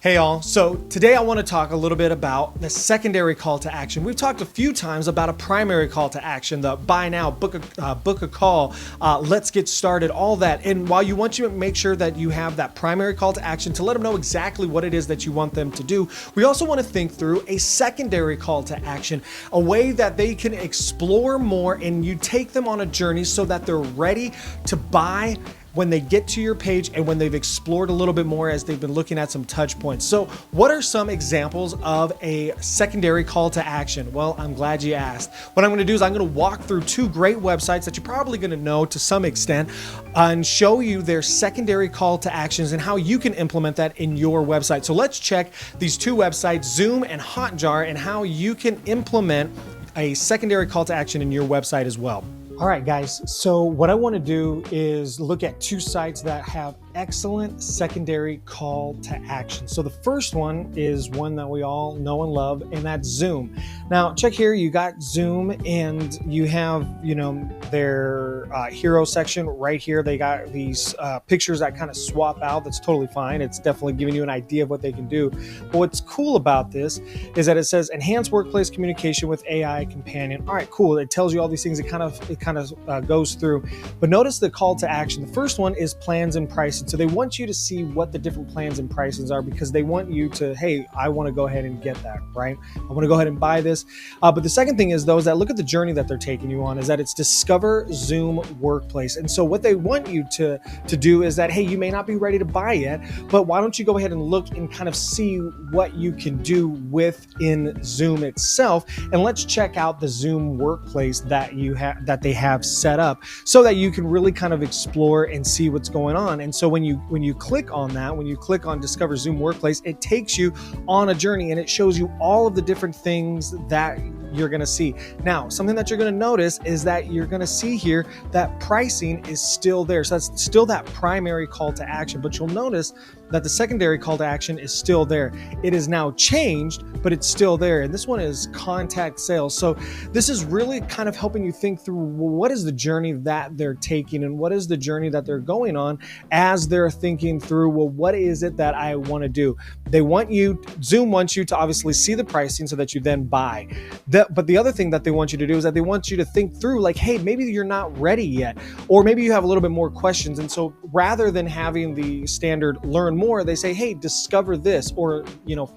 Hey all, so today I want to talk a little bit about the secondary call to action. We've talked a few times about a primary call to action, the buy now, book a call, let's get started, all that. And while you want to make sure that you have that primary call to action to let them know exactly what it is that you want them to do, we also want to think through a secondary call to action, a way that they can explore more and you take them on a journey so that they're ready to buy when they get to your page and when they've explored a little bit more as they've been looking at some touch points. So what are some examples of a secondary call to action? Well, I'm glad you asked. What I'm gonna do is I'm gonna walk through two great websites that you're probably gonna know to some extent and show you their secondary call to actions and how you can implement that in your website. So let's check these two websites, Zoom and Hotjar, and how you can implement a secondary call to action in your website as well. All right, guys, so what I want to do is look at two sites that have excellent secondary call to action. So the first one is one that we all know and love, and that's Zoom. Now, check here, you got Zoom and you have, their hero section right here. They got these pictures that kind of swap out. That's totally fine. It's definitely giving you an idea of what they can do. But what's cool about this is that it says enhance workplace communication with AI companion. All right, cool. It tells you all these things. It kind of goes through. But notice the call to action. The first one is plans and pricing. So they want you to see what the different plans and prices are because they want you to, hey, I want to go ahead and get that, right? I want to go ahead and buy this. But the second thing is, though, is that look at the journey that they're taking you on, is that it's discover Zoom Workplace. And so what they want you to do is that, hey, you may not be ready to buy yet, but why don't you go ahead and look and kind of see what you can do within Zoom itself. And let's check out the Zoom Workplace that they have set up so that you can really kind of explore and see what's going on. And so when you click on that, when you click on Discover Zoom Workplace, it takes you on a journey and it shows you all of the different things that you're going to see. Now, something that you're going to notice is that you're going to see here that pricing is still there. So that's still that primary call to action, but you'll notice that the secondary call to action is still there. It is now changed, but it's still there. And this one is contact sales. So this is really kind of helping you think through, well, what is the journey that they're taking and what is the journey that they're going on as they're thinking through, well, what is it that I want to do? Zoom wants you to obviously see the pricing so that you then buy. But the other thing that they want you to do is that they want you to think through, like, hey, maybe you're not ready yet, or maybe you have a little bit more questions. And so rather than having the standard learn more, they say, hey, discover this, or,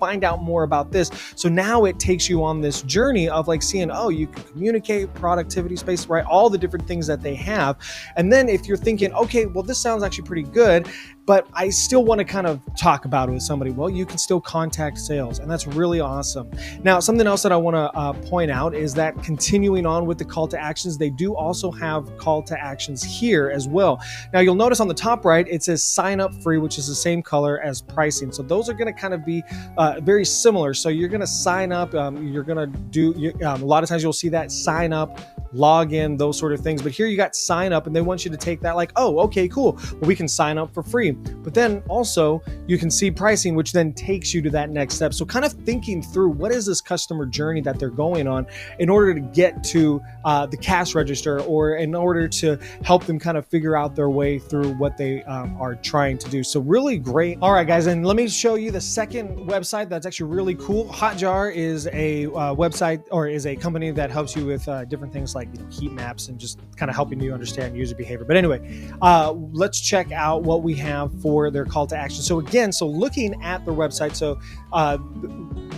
find out more about this. So now it takes you on this journey of like seeing, oh, you can communicate, productivity space, right? All the different things that they have. And then if you're thinking, okay, well, this sounds actually pretty good, but I still want to kind of talk about it with somebody, well, you can still contact sales, and that's really awesome. Now, something else that I want to point out is that continuing on with the call to actions, they do also have call to actions here as well. Now, you'll notice on the top right, it says sign up free, which is the same color as pricing. So those are going to kind of be very similar. So you're going to sign up, you're going to do, a lot of times you'll see that sign up, log in, those sort of things. But here you got sign up, and they want you to take that like, oh, okay, cool. Well, we can sign up for free. But then also you can see pricing, which then takes you to that next step. So kind of thinking through what is this customer journey that they're going on in order to get to the cash register, or in order to help them kind of figure out their way through what they are trying to do. So really great. All right, guys, and let me show you the second website that's actually really cool. Hotjar is a website, or is a company that helps you with different things like heat maps and just kind of helping you understand user behavior. But anyway, let's check out what we have for their call to action. So again, looking at the website,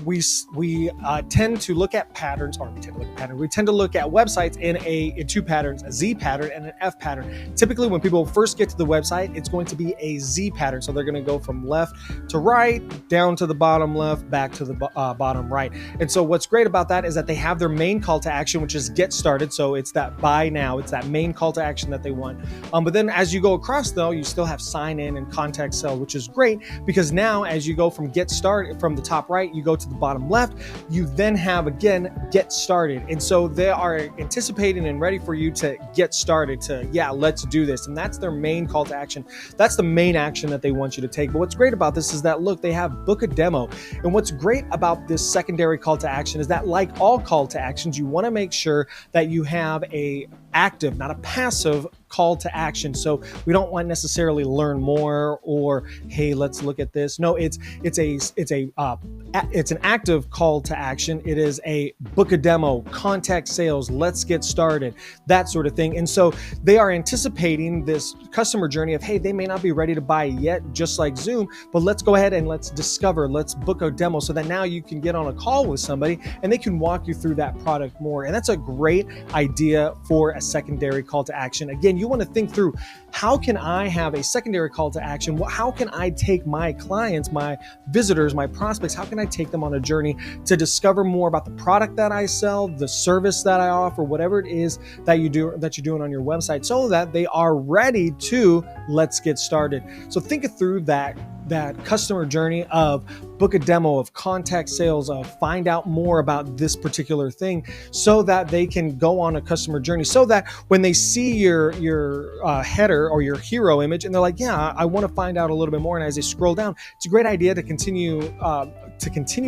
we tend to look at patterns, we tend to look at websites in two patterns, a Z pattern and an F pattern. Typically, when people first get to the website, it's going to be a Z pattern. So they're going to go from left to right, down to the bottom left, back to the bottom right. And so what's great about that is that they have their main call to action, which is get started. So it's that buy now. It's that main call to action that they want. But then as you go across, though, you still have sign in and contact sell, which is great because now as you go from get started from the top right, you go to the bottom left, you then have again get started. And so they are anticipating and ready for you to get started, to let's do this. And that's their main call to action. That's the main action that they want you to take. But what's great about this is that, look, they have book a demo. And what's great about this secondary call to action is that, like all call to actions, you want to make sure that you have a active, not a passive call to action. So we don't want necessarily learn more or, hey, let's look at this. No, it's an active call to action. It is a book a demo, contact sales, let's get started, that sort of thing. And so they are anticipating this customer journey of, hey, they may not be ready to buy yet, just like Zoom, but let's go ahead and let's discover, let's book a demo so that now you can get on a call with somebody and they can walk you through that product more. And that's a great idea for a secondary call to action. Again, you want to think through, how can I have a secondary call to action? How can I take my clients, my visitors, my prospects, how can I take them on a journey to discover more about the product that I sell, the service that I offer, whatever it is that you're doing on your website, so that they are ready to let's get started. So think through that customer journey of book a demo, of contact sales, of find out more about this particular thing, so that they can go on a customer journey, so that when they see your header or your hero image and they're like, yeah, I want to find out a little bit more, and as they scroll down, it's a great idea to continue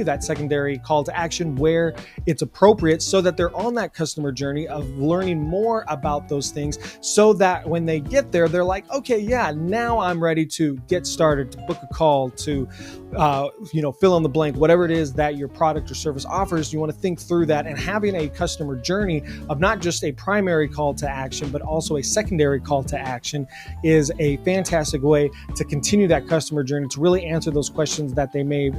that secondary call to action where it's appropriate, so that they're on that customer journey of learning more about those things, so that when they get there, they're like, okay, yeah, now I'm ready to get started, to book a call, to fill in the blank, whatever it is that your product or service offers. You want to think through that, and having a customer journey of not just a primary call to action, but also a secondary call to action is a fantastic way to continue that customer journey, to really answer those questions that they may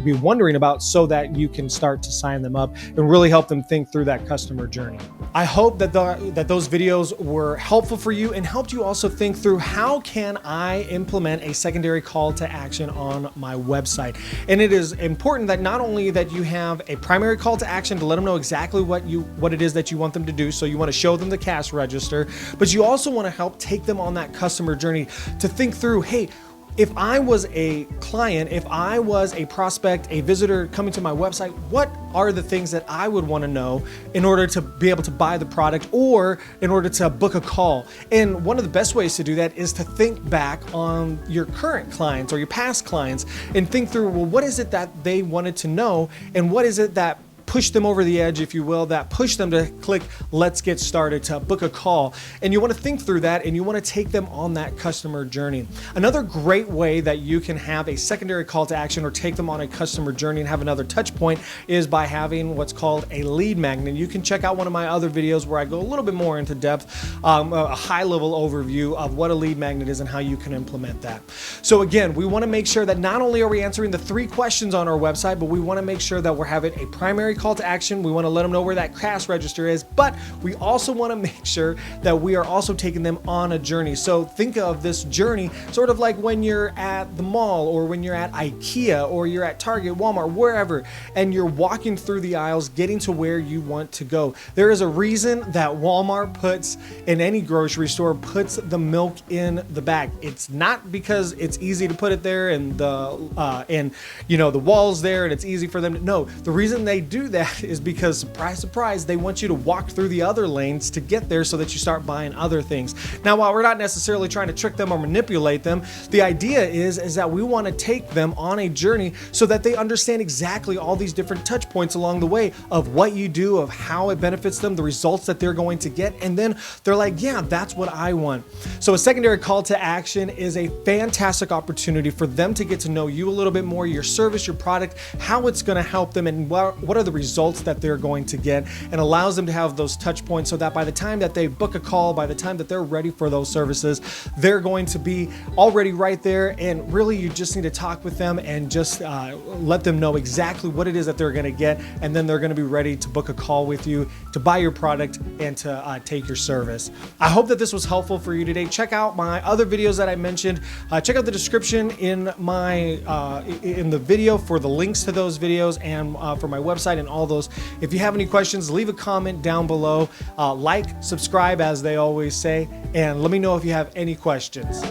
be wondering about, so that you can start to sign them up and really help them think through that customer journey. I hope that those videos were helpful for you and helped you also think through, how can I implement a secondary call to action on my website? And it is important that not only that you have a primary call to action to let them know exactly what it is that you want them to do. So you want to show them the cash register, but you also want to help take them on that customer journey to think through, hey, if I was a client, if I was a prospect, a visitor coming to my website, what are the things that I would want to know in order to be able to buy the product or in order to book a call? And one of the best ways to do that is to think back on your current clients or your past clients and think through, well, what is it that they wanted to know, and what is it that push them over the edge, if you will, that push them to click let's get started, to book a call. And you want to think through that, and you want to take them on that customer journey. Another great way that you can have a secondary call to action or take them on a customer journey and have another touch point is by having what's called a lead magnet. You can check out one of my other videos where I go a little bit more into depth, a high level overview of what a lead magnet is and how you can implement that. So again, we want to make sure that not only are we answering the 3 questions on our website, but we want to make sure that we're having a primary call to action. We want to let them know where that cash register is, but we also want to make sure that we are also taking them on a journey. So think of this journey sort of like when you're at the mall, or when you're at IKEA, or you're at Target, Walmart, wherever, and you're walking through the aisles, getting to where you want to go. There is a reason that Walmart puts, in any grocery store, puts the milk in the bag. It's not because it's easy to put it there and the walls there and it's easy for them to know. The reason they do that is because, surprise, surprise, they want you to walk through the other lanes to get there so that you start buying other things. Now, while we're not necessarily trying to trick them or manipulate them, the idea is that we want to take them on a journey so that they understand exactly all these different touch points along the way of what you do, of how it benefits them, the results that they're going to get, and then they're like, yeah, that's what I want. So a secondary call to action is a fantastic opportunity for them to get to know you a little bit more, your service, your product, how it's going to help them, and what are the results that they're going to get, and allows them to have those touch points so that by the time that they book a call, by the time that they're ready for those services, they're going to be already right there. And really, you just need to talk with them and just let them know exactly what it is that they're going to get, and then they're going to be ready to book a call with you to buy your product and to take your service. I hope that this was helpful for you today. Check out my other videos that I mentioned. Check out the description in the video for the links to those videos and for my website and all those. If you have any questions, leave a comment down below. Like, subscribe, as they always say, and let me know if you have any questions.